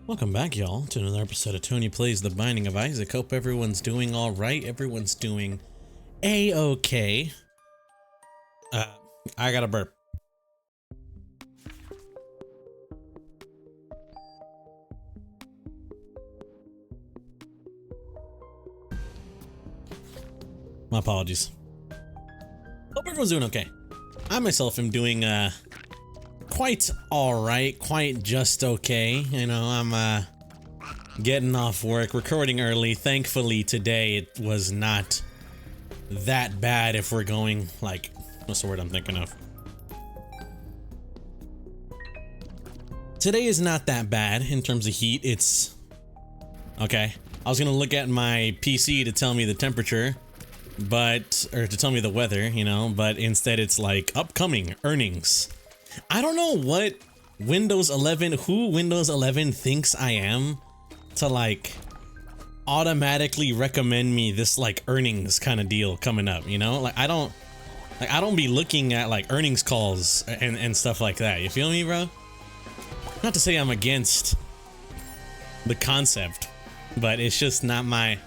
Welcome back, y'all, to another episode of Tony Plays The Binding of Isaac. Hope everyone's doing all right. Everyone's doing a-okay. I got a burp. My apologies. Hope everyone's doing okay. I myself am doing quite all right, quite just okay. You know, I'm getting off work, recording early. Thankfully today it was not that bad if we're going like, what's the word I'm thinking of? Today is not that bad in terms of heat. It's okay. I was gonna look at my PC to tell me the temperature, or to tell me the weather, you know, but instead it's like upcoming earnings. I don't know what who Windows 11 thinks I am to like automatically recommend me this like earnings kind of deal coming up, you know? Like I don't be looking at like earnings calls and stuff like that. You feel me, bro? Not to say I'm against the concept, but it's just not my,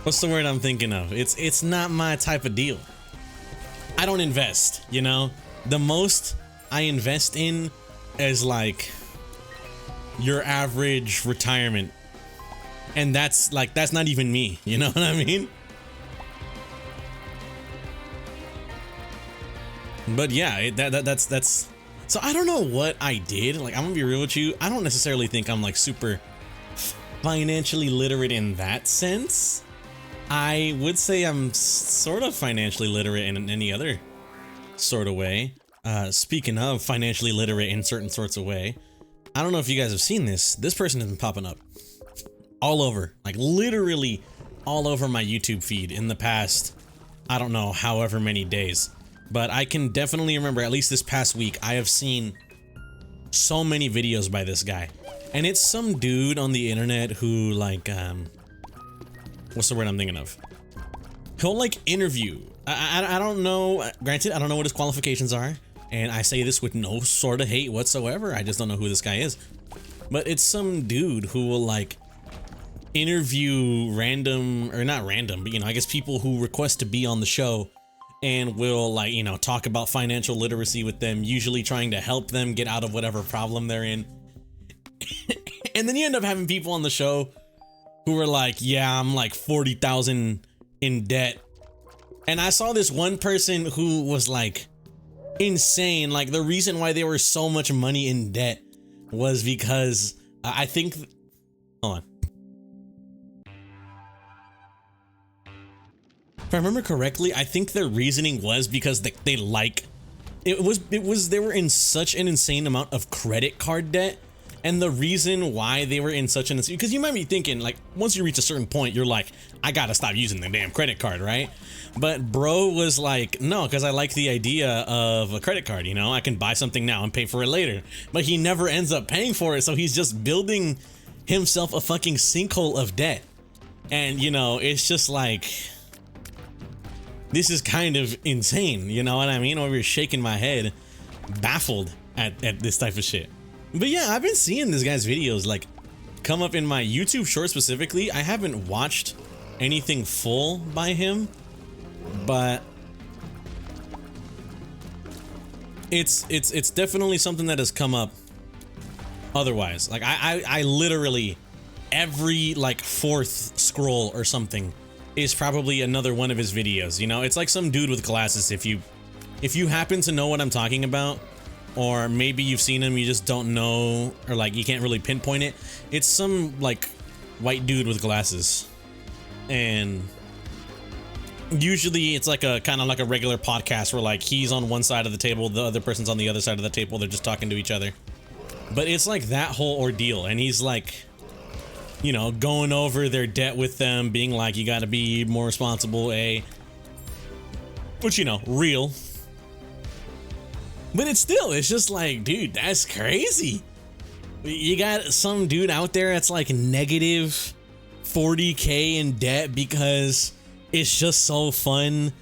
what's the word I'm thinking of? It's not my type of deal. I don't invest, you know? The most I invest in is like your average retirement. And that's not even me, you know what I mean? But yeah, that's so I don't know what I did. Like, I'm gonna be real with you. I don't necessarily think I'm like super financially literate in that sense. I would say I'm sort of financially literate in any other sort of way. Speaking of financially literate in certain sorts of way, I don't know if you guys have seen this. This person has been popping up all over, like literally all over my YouTube feed in the past, I don't know, however many days. But I can definitely remember, at least this past week, I have seen so many videos by this guy. And it's some dude on the internet who like, what's the word I'm thinking of? He'll like interview. I don't know, granted, I don't know what his qualifications are. And I say this with no sort of hate whatsoever. I just don't know who this guy is. But it's some dude who will like interview random, or not random, but you know, I guess people who request to be on the show, and will like, you know, talk about financial literacy with them, usually trying to help them get out of whatever problem they're in. And then you end up having people on the show who are like, yeah, I'm like 40,000 in debt. And I saw this one person who was like insane. Like the reason why they were so much money in debt was because I think, hold on. If I remember correctly, I think their reasoning was because they were in such an insane amount of credit card debt. And the reason why they were in such an, because you might be thinking like, once you reach a certain point, you're like, I gotta stop using the damn credit card, right? But bro was like, no, because I like the idea of a credit card, you know, I can buy something now and pay for it later. But he never ends up paying for it, so he's just building himself a fucking sinkhole of debt. And you know, it's just like, this is kind of insane, you know what I mean? Over here shaking my head, baffled at this type of shit. But yeah, I've been seeing this guy's videos like come up in my YouTube short specifically. I haven't watched anything full by him, but it's definitely something that has come up otherwise. Like I literally every like fourth scroll or something is probably another one of his videos, you know? It's like some dude with glasses. If you happen to know what I'm talking about, or maybe you've seen him, you just don't know, or like you can't really pinpoint it. It's some like white dude with glasses. And usually it's like a kind of like a regular podcast where like he's on one side of the table, the other person's on the other side of the table, they're just talking to each other. But it's like that whole ordeal, and he's like, you know, going over their debt with them, being like, you gotta be more responsible, which, you know, real. But it's just like, dude, that's crazy. You got some dude out there that's like negative 40K in debt because it's just so fun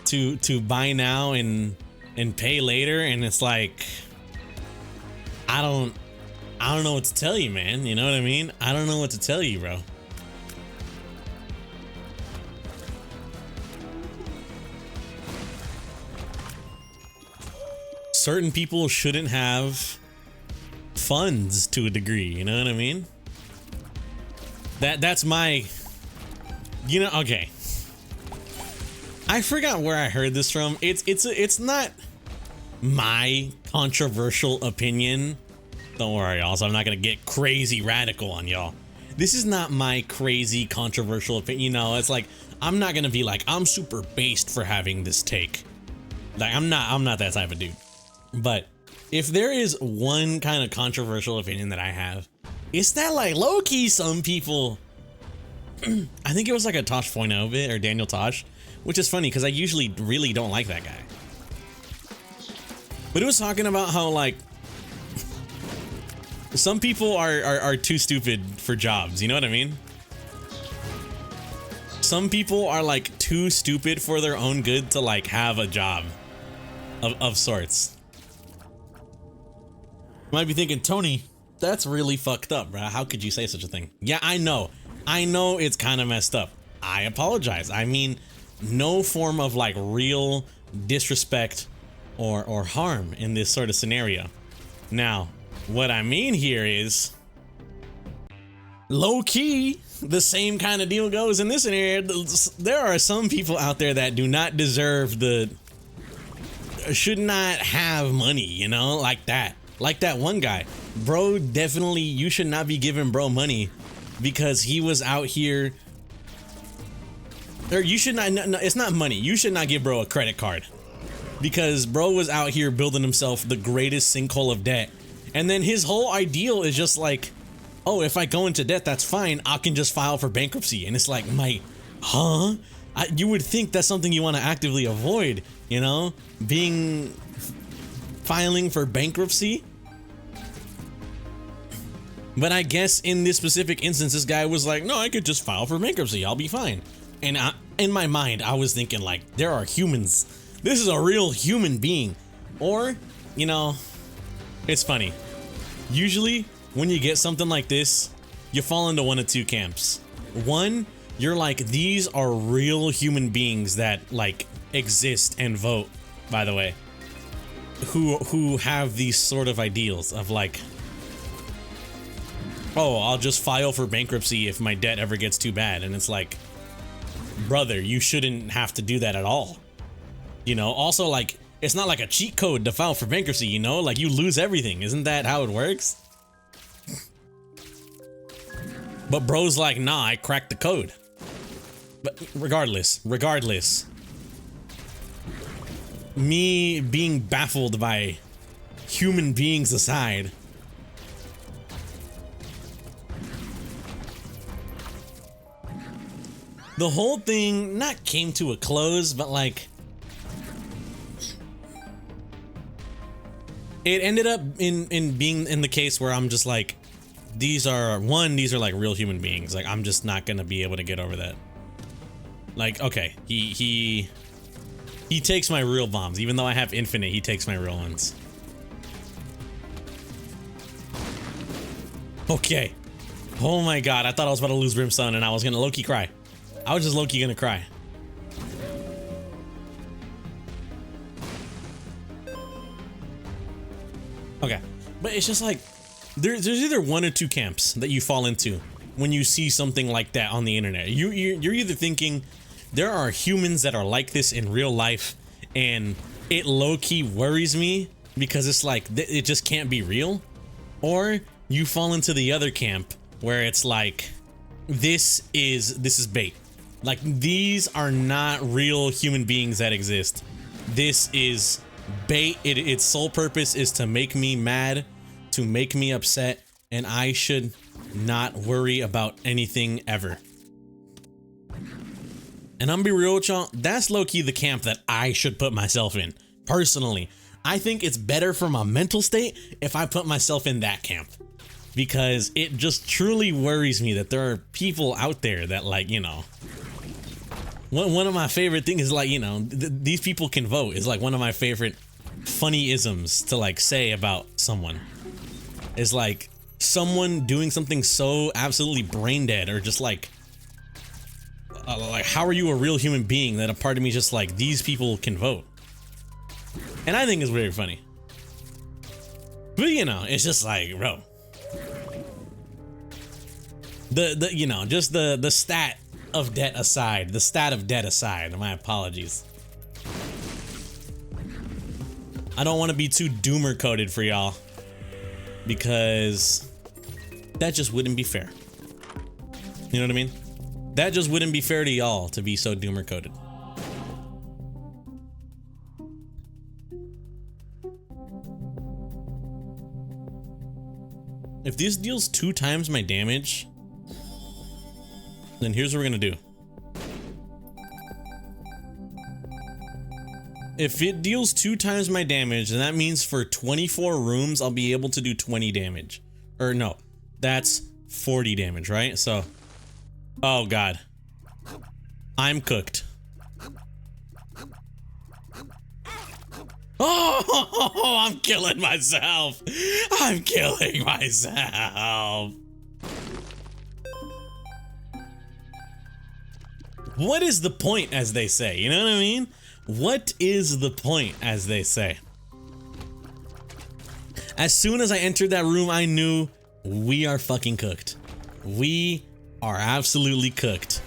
to buy now and pay later. And it's like, I don't I don't know what to tell you, man. You know what I mean? I don't know what to tell you, bro. Certain people shouldn't have funds to a degree, you know what I mean? That's my, you know, okay. I forgot where I heard this from. It's not my controversial opinion. Don't worry, y'all. So I'm not gonna get crazy radical on y'all. This is not my crazy controversial opinion. You know, it's like I'm not gonna be like I'm super based for having this take. Like I'm not that type of dude. But if there is one kind of controversial opinion that I have, it's that like low key some people. I think it was like a Tosh Point of it or Daniel Tosh, which is funny because I usually really don't like that guy. But it was talking about how like some people are too stupid for jobs, you know what I mean? Some people are like too stupid for their own good to like have a job of sorts. You might be thinking, Tony, that's really fucked up, bro. How could you say such a thing? Yeah, I know it's kind of messed up. I apologize. I mean, no form of like real disrespect or harm in this sort of scenario. Now, what I mean here is low key, the same kind of deal goes in this scenario. There are some people out there that do not deserve should not have money, you know, like that. Like that one guy, bro, definitely you should not be giving bro money because he was out here. Or you should not, no, it's not money. You should not give bro a credit card because bro was out here building himself the greatest sinkhole of debt. And then his whole ideal is just like, oh, if I go into debt, that's fine. I can just file for bankruptcy. And it's like, you would think that's something you want to actively avoid, you know, filing for bankruptcy. But I guess in this specific instance, this guy was like, no, I could just file for bankruptcy. I'll be fine. And in my mind, I was thinking like, there are humans. This is a real human being. Or, you know, it's funny. Usually when you get something like this, you fall into one of two camps. One, you're like, these are real human beings that like exist and vote, by the way. Who have these sort of ideals of like, oh, I'll just file for bankruptcy if my debt ever gets too bad. And it's like, brother, you shouldn't have to do that at all. You know, also like, it's not like a cheat code to file for bankruptcy, you know, like you lose everything. Isn't that how it works? But bro's like, nah, I cracked the code. But regardless, me being baffled by human beings aside, the whole thing not came to a close, but like it ended up in being in the case where I'm just like, these are like real human beings. Like I'm just not gonna be able to get over that. Like, okay, he takes my real bombs. Even though I have infinite, he takes my real ones. Okay. Oh my god, I thought I was about to lose Brimstone and I was gonna low-key cry. I was just low-key gonna cry. Okay. But it's just like, there's either one or two camps that you fall into when you see something like that on the internet. You're either thinking, there are humans that are like this in real life, and it low-key worries me because it's like, it just can't be real. Or you fall into the other camp where it's like, this is bait. Like, these are not real human beings that exist. This is bait. Its sole purpose is to make me mad, to make me upset, and I should not worry about anything ever. And I'm gonna be real with y'all, that's low-key the camp that I should put myself in. Personally, I think it's better for my mental state if I put myself in that camp. Because it just truly worries me that there are people out there that, like, you know, one of my favorite things is like, you know, these people can vote is like one of my favorite funny isms to like say about someone. Is like, someone doing something so absolutely brain dead, or just like how are you a real human being, that a part of me is just like, these people can vote. And I think it's very funny. But you know, it's just like, bro. The you know, just the stat of debt aside, my apologies. I don't want to be too doomer coded for y'all, because that just wouldn't be fair. You know what I mean? That just wouldn't be fair to y'all to be so doomer coded. If this deals 2 times my damage, then here's what we're gonna do. If it deals 2 times my damage, then that means for 24 rooms, I'll be able to do 20 damage. Or no, that's 40 damage, right? So, oh God, I'm cooked. Oh, I'm killing myself. I'm killing myself. What is the point, as they say? You know what I mean? What is the point, as they say? As soon as I entered that room, I knew we are fucking cooked. We are absolutely cooked.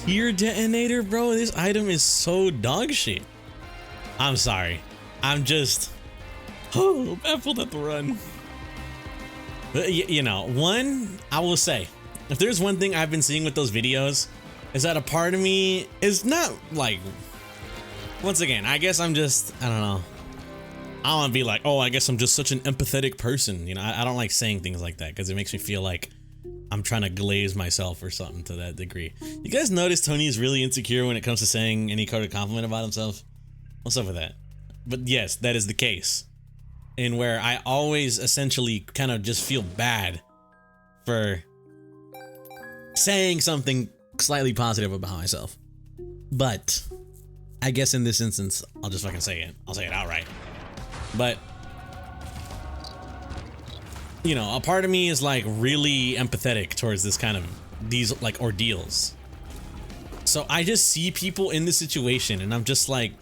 Tear detonator, bro? This item is so dog shit. I'm sorry. I'm just baffled at the run. But, you know, one, I will say, if there's one thing I've been seeing with those videos, is that a part of me is not like, once again, I guess I'm just, I don't know. I don't want to be like, oh, I guess I'm just such an empathetic person. You know, I don't like saying things like that because it makes me feel like I'm trying to glaze myself or something to that degree. You guys notice Tony is really insecure when it comes to saying any kind of compliment about himself? What's up with that? But yes, that is the case. In where I always essentially kind of just feel bad for saying something slightly positive about myself. But I guess in this instance, I'll just fucking say it. I'll say it outright. But, you know, a part of me is like really empathetic towards this kind of, these like ordeals. So I just see people in this situation and I'm just like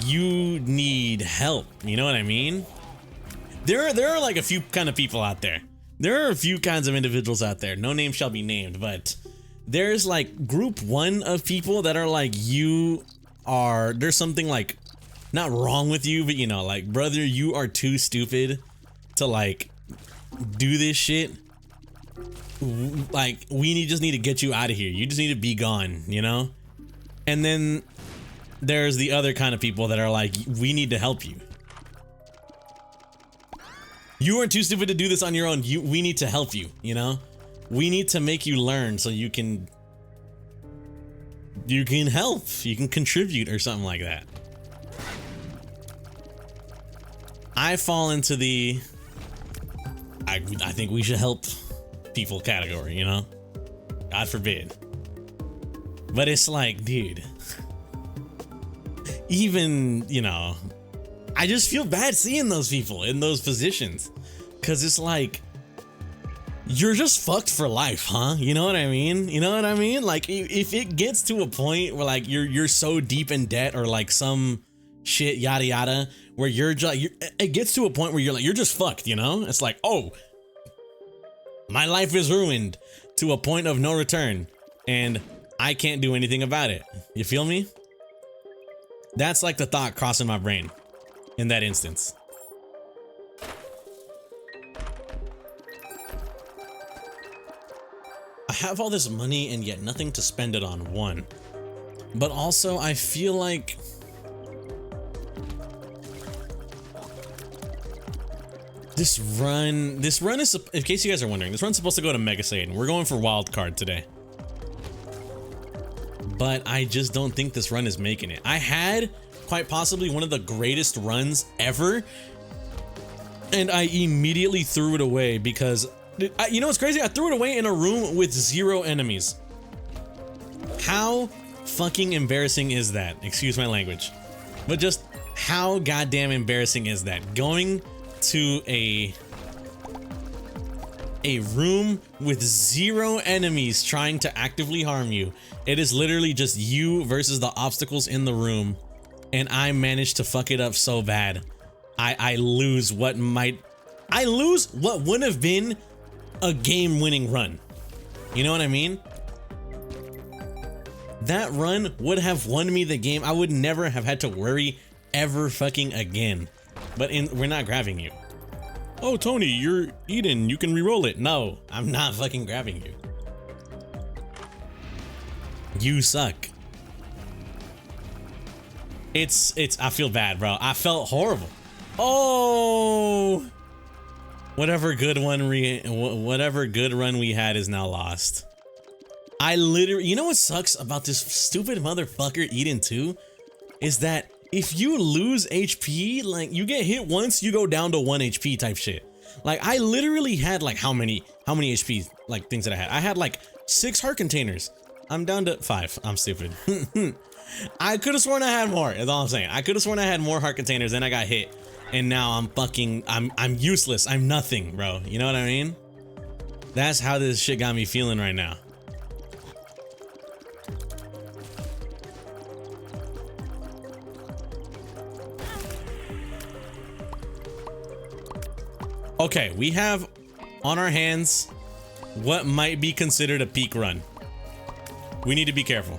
you need help, you know what I mean? There are like a few kind of people out there. There are a few kinds of individuals out there. No name shall be named, but there's like group 1 of people that are like, there's something like not wrong with you, but you know, like, brother, you are too stupid to like do this shit. Like, we just need to get you out of here. You just need to be gone, you know? And then there's the other kind of people that are like, we need to help you. You are too stupid to do this on your own. We need to help you, you know? We need to make you learn so you can help, you can contribute or something like that. I fall into the I think we should help people category, you know? God forbid. But it's like, dude, even, you know, I just feel bad seeing those people in those positions, because it's like, you're just fucked for life, huh? You know what I mean? You know what I mean? Like, if it gets to a point where like you're so deep in debt or like some shit, yada yada, where it gets to a point where you're just fucked, you know? It's like, oh, my life is ruined to a point of no return and I can't do anything about it. You feel me? That's like the thought crossing my brain in that instance. I have all this money and yet nothing to spend it on, one. But also I feel like this run is, in case you guys are wondering, this run's supposed to go to Mega Satan. We're going for wild card today. But I just don't think this run is making it. I had quite possibly one of the greatest runs ever, and I immediately threw it away because, you know what's crazy? I threw it away in a room with 0 enemies. How fucking embarrassing is that? Excuse my language. But just how goddamn embarrassing is that? Going to a room with 0 enemies trying to actively harm you. It is literally just you versus the obstacles in the room, and I managed to fuck it up so bad. I lose what would have been a game-winning run. You know what I mean? That run would have won me the game. I would never have had to worry ever fucking again. But we're not grabbing you. Oh, Tony, you're Eden. You can re-roll it. No, I'm not fucking grabbing you. You suck. I feel bad, bro. I felt horrible. Oh, whatever good run we had is now lost. I literally, you know what sucks about this stupid motherfucker Eden 2 is that if you lose HP, like you get hit once, you go down to 1 HP type shit. Like I literally had like how many HP like things that I had? I had like 6 heart containers. I'm down to 5. I'm stupid. I could have sworn I had more. Is all I'm saying. I could have sworn I had more heart containers, then I got hit, and now I'm useless. I'm nothing, bro. You know what I mean? That's how this shit got me feeling right now. Okay, we have on our hands what might be considered a peak run. We need to be careful.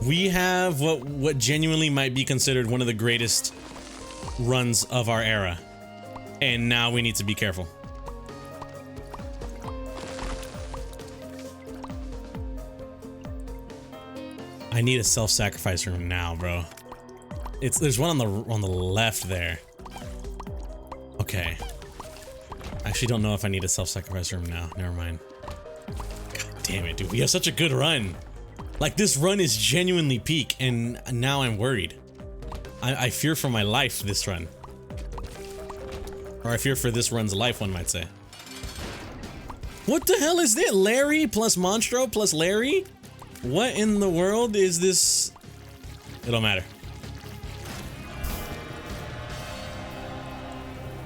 We have what genuinely might be considered one of the greatest runs of our era. And now we need to be careful. I need a self-sacrifice room now, bro. There's one on the left there. Okay. I actually don't know if I need a self-sacrifice room now. Never mind. God damn it, dude. We have such a good run. Like, this run is genuinely peak, and now I'm worried. I fear for my life this run. Or I fear for this run's life, one might say. What the hell is this? Larry plus Monstro plus Larry? What in the world is this? It don't matter.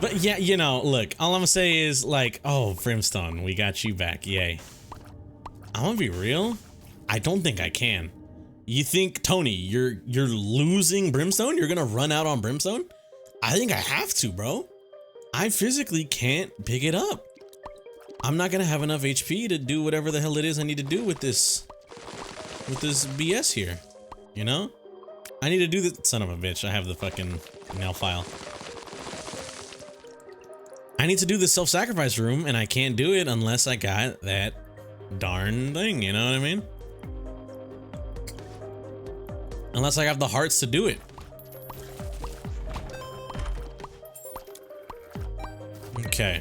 But yeah, you know, look, all I'm gonna say is like, oh, Brimstone, we got you back, yay. I'm gonna be real, I don't think I can. You think, Tony, you're losing Brimstone? You're gonna run out on Brimstone? I think I have to, bro. I physically can't pick it up. I'm not gonna have enough HP to do whatever the hell it is I need to do with this BS here, you know? I need to do the son of a bitch. I have the fucking nail file. I need to do the self-sacrifice room, and I can't do it unless I got that darn thing, you know what I mean? Unless I have the hearts to do it. Okay.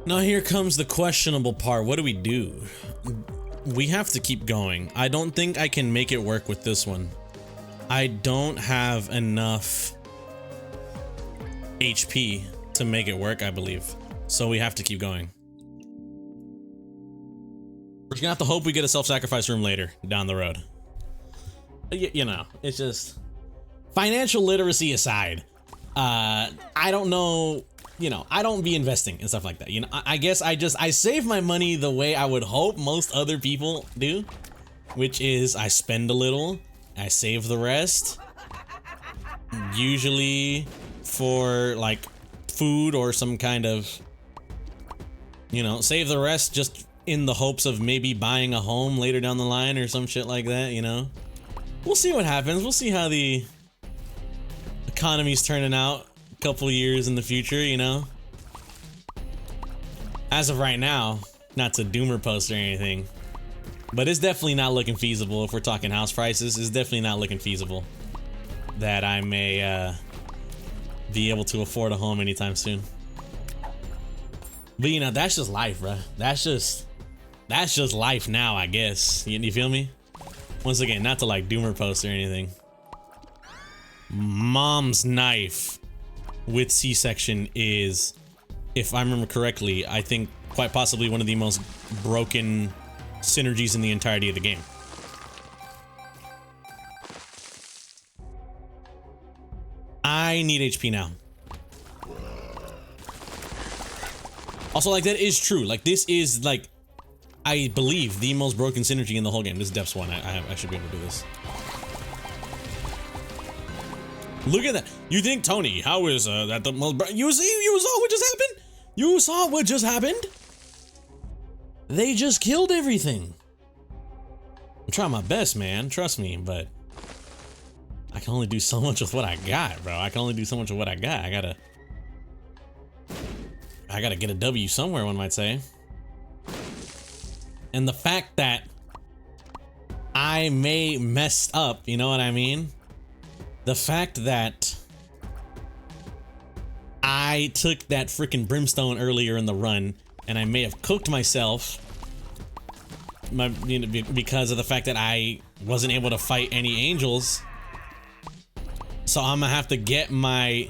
Now here comes the questionable part. What do we do? We have to keep going. I don't think I can make it work with this one. I don't have enough HP to make it work, I believe. So we have to keep going. We're gonna have to hope we get a self-sacrifice room later down the road. You know, it's just financial literacy aside. I don't know, you know, I don't be investing and stuff like that. You know, I guess I save my money the way I would hope most other people do, which is I spend a little, I save the rest, usually for like food or some kind of, you know, save the rest just in the hopes of maybe buying a home later down the line or some shit like that, you know? We'll see what happens. We'll see how the economy's turning out a couple of years in the future, you know? As of right now, not to doomer post or anything, but it's definitely not looking feasible. If we're talking house prices, it's definitely not looking feasible that I may be able to afford a home anytime soon. But you know, that's just life, bro. That's just life now, I guess. You feel me? Once again, not to like doomer post or anything. Mom's knife with C-section is, if I remember correctly, I think quite possibly one of the most broken synergies in the entirety of the game. I need HP now. Also, like, that is true. Like, this is, like, I believe the most broken synergy in the whole game. This is Depths 1. I should be able to do this. Look at that. You think, Tony, how is that the most... You saw what just happened? You saw what just happened? They just killed everything. I'm trying my best, man. Trust me, but... I can only do so much with what I got, bro. I can only do so much with what I got. I gotta get a W somewhere, one might say. And the fact that I may mess up, you know what I mean? The fact that I took that freaking brimstone earlier in the run and I may have cooked myself because of the fact that I wasn't able to fight any angels. So I'm gonna have to get my...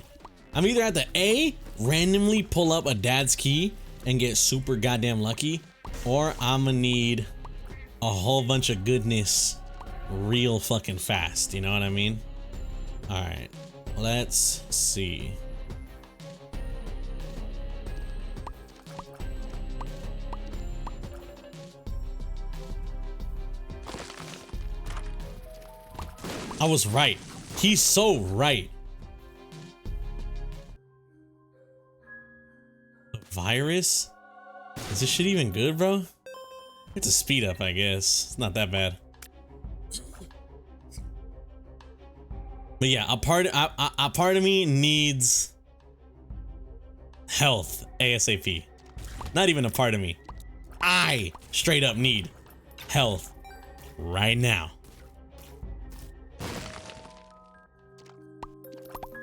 I'm either at the A, randomly pull up a dad's key and get super goddamn lucky, or I'm gonna need a whole bunch of goodness real fucking fast, you know what I mean? Alright, let's see. I was right. He's so right. A virus? Is this shit even good, bro? It's a speed up, I guess. It's not that bad. But yeah, a part of me needs health ASAP. Not even a part of me. I straight up need health right now.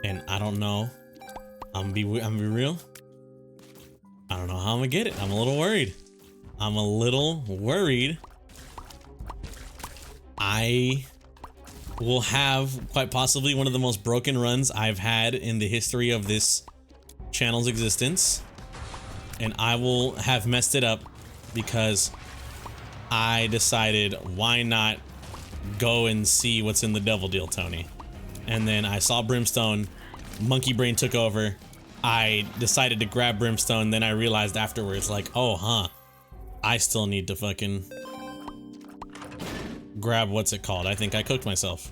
And I don't know. I'm gonna be real. I don't know how I'm gonna get it. I'm a little worried. I'm a little worried. I will have quite possibly one of the most broken runs I've had in the history of this channel's existence. And I will have messed it up because I decided, why not go and see what's in the devil deal, Tony? And then I saw Brimstone, monkey brain took over. I decided to grab Brimstone, then I realized afterwards, like, oh, huh, I still need to fucking grab what's it called. I think I cooked myself.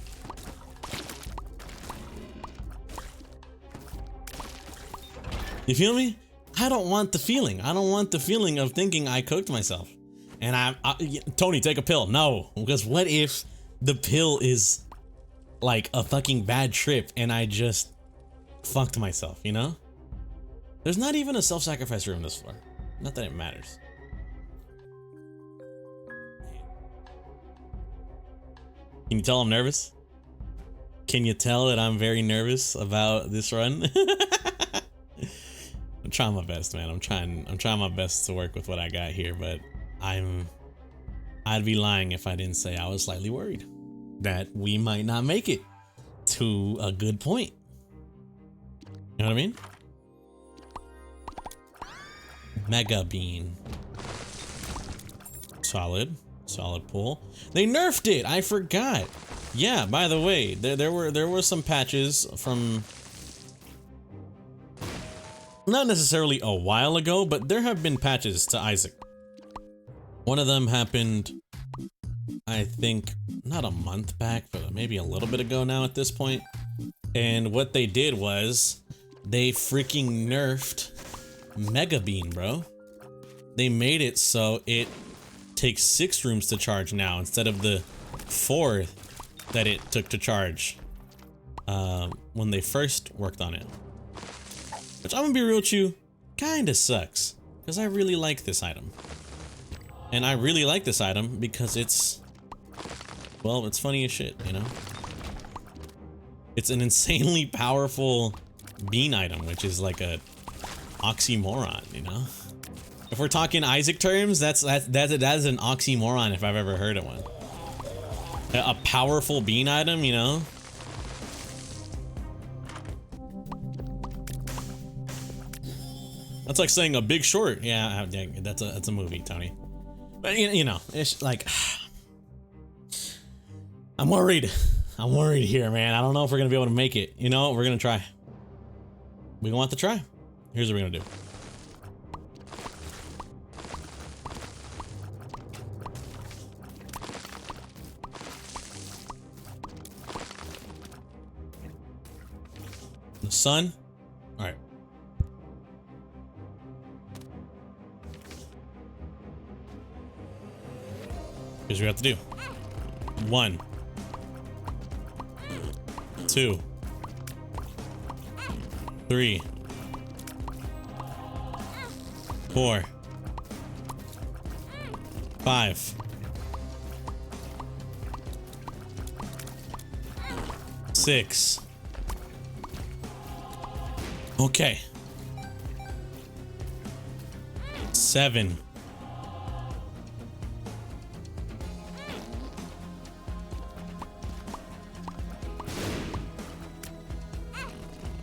You feel me? I don't want the feeling. I don't want the feeling of thinking I cooked myself. And Tony, take a pill. No, because what if the pill is like a fucking bad trip and I just fucked myself, you know? There's not even a self-sacrifice room this floor. Not that it matters. Can you tell I'm nervous? Can you tell that I'm very nervous about this run? I'm trying my best, man. I'm trying my best to work with what I got here, but I'd be lying if I didn't say I was slightly worried that we might not make it to a good point. You know what I mean? Mega Bean. Solid pull. They nerfed it. I forgot. Yeah, by the way, there were some patches from not necessarily a while ago, but there have been patches to Isaac. One of them happened, I think, not a month back, but maybe a little bit ago now at this point. And what they did was they freaking nerfed Mega Bean, bro. They made it so it takes 6 rooms to charge now instead of the 4 that it took to charge when they first worked on it. Which, I'm gonna be real with you, kinda sucks, because I really like this item. And I really like this item because it's, well, it's funny as shit, you know? It's an insanely powerful bean item, which is like a oxymoron, you know? If we're talking Isaac terms, that is an oxymoron if I've ever heard of one. A powerful bean item, you know? That's like saying A Big Short. Yeah, that's a movie, Tony. But you know, it's like I'm worried. I'm worried here, man. I don't know if we're gonna be able to make it. You know, we're gonna try. We gonna have to try. Here's what we're gonna do. The sun. All right. Here's what we have to do. 1, 2, 3, 4, 5, 6. Okay. 7.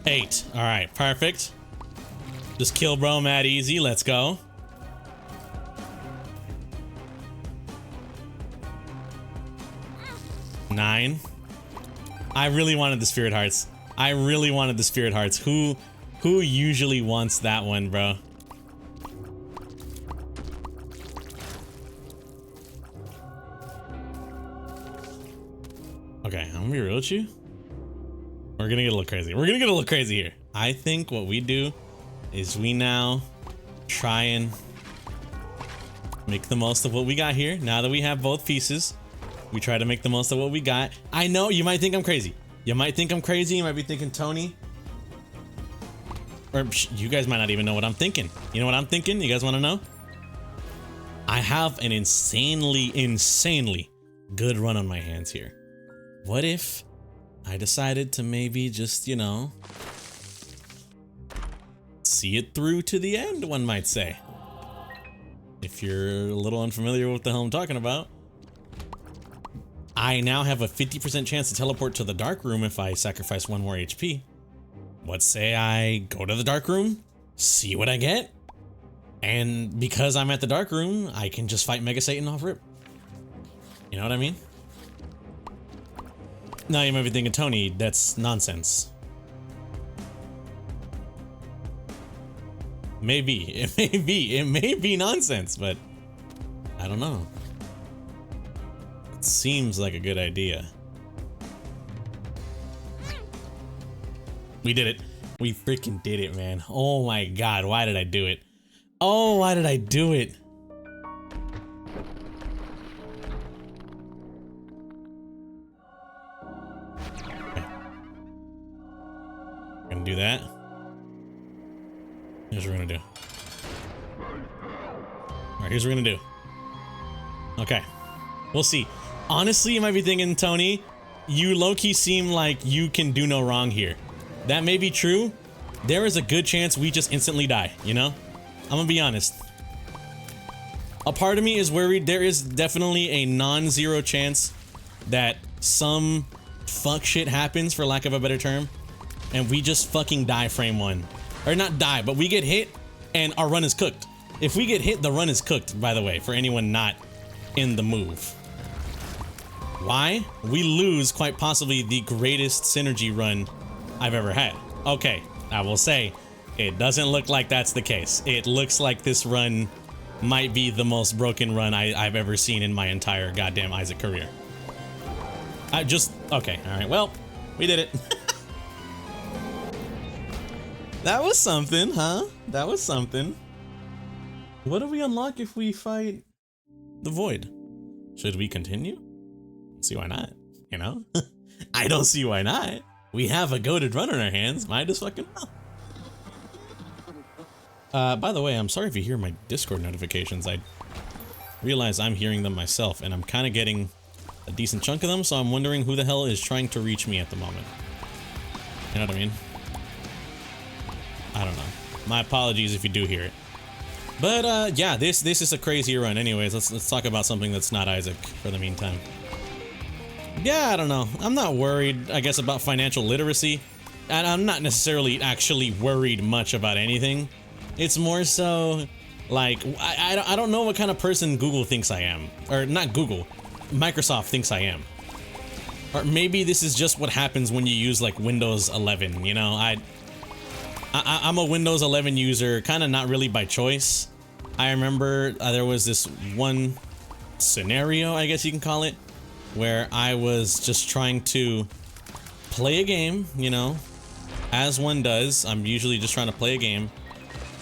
8. All right, perfect. Just kill bro mad easy. Let's go. Nine. I really wanted the spirit hearts. I really wanted the spirit hearts. Who usually wants that one, bro? Okay, I'm gonna be real with you. We're gonna get a little crazy. We're gonna get a little crazy here. I think what we do is we now try and make the most of what we got here. Now that we have both pieces, we try to make the most of what we got. I know you might think I'm crazy. You might think I'm crazy. You might be thinking, Tony. Or you guys might not even know what I'm thinking. You know what I'm thinking? You guys want to know? I have an insanely good run on my hands here. What if I decided to maybe just, you know, see it through to the end, one might say. If you're a little unfamiliar with what the hell I'm talking about, I now have a 50% chance to teleport to the dark room if I sacrifice 1 more HP. Let's say I go to the dark room, see what I get, and because I'm at the dark room, I can just fight Mega Satan off rip. You know what I mean? Now you might be thinking, Tony, that's nonsense. Maybe, it may be nonsense, but I don't know. It seems like a good idea. We did it. We freaking did it, man. Oh my God, why did I do it? Oh, why did I do it? Okay. We're gonna do that. Here's what we're gonna do. Alright, here's what we're gonna do. Okay. We'll see. Honestly, you might be thinking, Tony, you low-key seem like you can do no wrong here. That may be true. There is a good chance we just instantly die, you know? I'm gonna be honest. A part of me is worried. There is definitely a non-zero chance that some fuck shit happens, for lack of a better term, and we just fucking die frame 1. Or not die, but we get hit and our run is cooked. If we get hit, the run is cooked, by the way, for anyone not in the move. Why? We lose quite possibly the greatest synergy run I've ever had. Okay, I will say, it doesn't look like that's the case. It looks like this run might be the most broken run I've ever seen in my entire goddamn Isaac career. Okay, alright, well, we did it. That was something, huh? That was something. What do we unlock if we fight the Void? Should we continue? See why not, you know? I don't see why not. We have a goated run on our hands, might as fucking well. By the way, I'm sorry if you hear my Discord notifications. I realize I'm hearing them myself, and I'm kind of getting a decent chunk of them, so I'm wondering who the hell is trying to reach me at the moment. You know what I mean? I don't know. My apologies if you do hear it. But yeah, this is a crazy run. Anyways, let's talk about something that's not Isaac for the meantime. Yeah, I don't know. I'm not worried, I guess, about financial literacy. And I'm not necessarily actually worried much about anything. It's more so like, I don't know what kind of person Google thinks I am. Or not Google, Microsoft thinks I am. Or maybe this is just what happens when you use like Windows 11, you know? I'm a Windows 11 user, kind of not really by choice. I remember there was this one scenario, I guess you can call it, where I was just trying to play a game, you know, as one does. I'm usually just trying to play a game,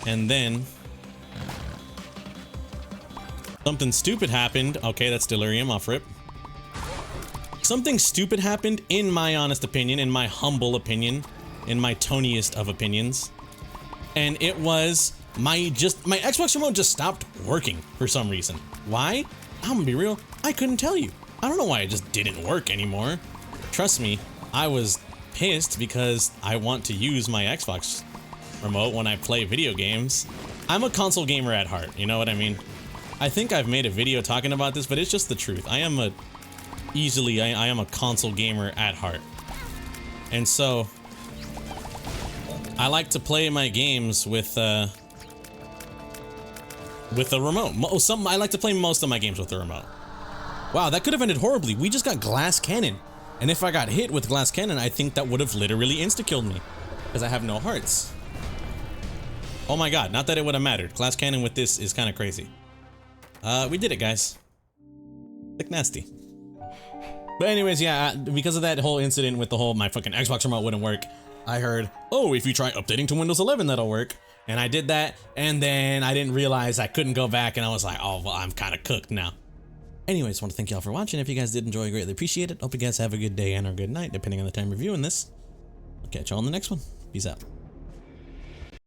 and then something stupid happened. Okay, that's delirium, off rip. Something stupid happened, in my honest opinion, in my humble opinion, in my toniest of opinions, and it was my Xbox remote just stopped working for some reason. Why? I'm gonna be real, I couldn't tell you. I don't know why it just didn't work anymore. Trust me, I was pissed because I want to use my Xbox remote when I play video games. I'm a console gamer at heart, you know what I mean? I think I've made a video talking about this, but it's just the truth. I am a console gamer at heart. And so I like to play my games with a remote. I like to play most of my games with a remote. Wow, that could have ended horribly. We just got glass cannon. And if I got hit with glass cannon, I think that would have literally insta-killed me. Because I have no hearts. Oh my god, not that it would have mattered. Glass cannon with this is kind of crazy. We did it, guys. Like nasty. But anyways, yeah, because of that whole incident with the whole my fucking Xbox remote wouldn't work, I heard, oh, if you try updating to Windows 11, that'll work. And I did that, and then I didn't realize I couldn't go back, and I was like, oh, well, I'm kind of cooked now. Anyways, want to thank y'all for watching. If you guys did enjoy, I greatly appreciate it. Hope you guys have a good day and or good night, depending on the time you're viewing this. I'll catch y'all on the next one. Peace out.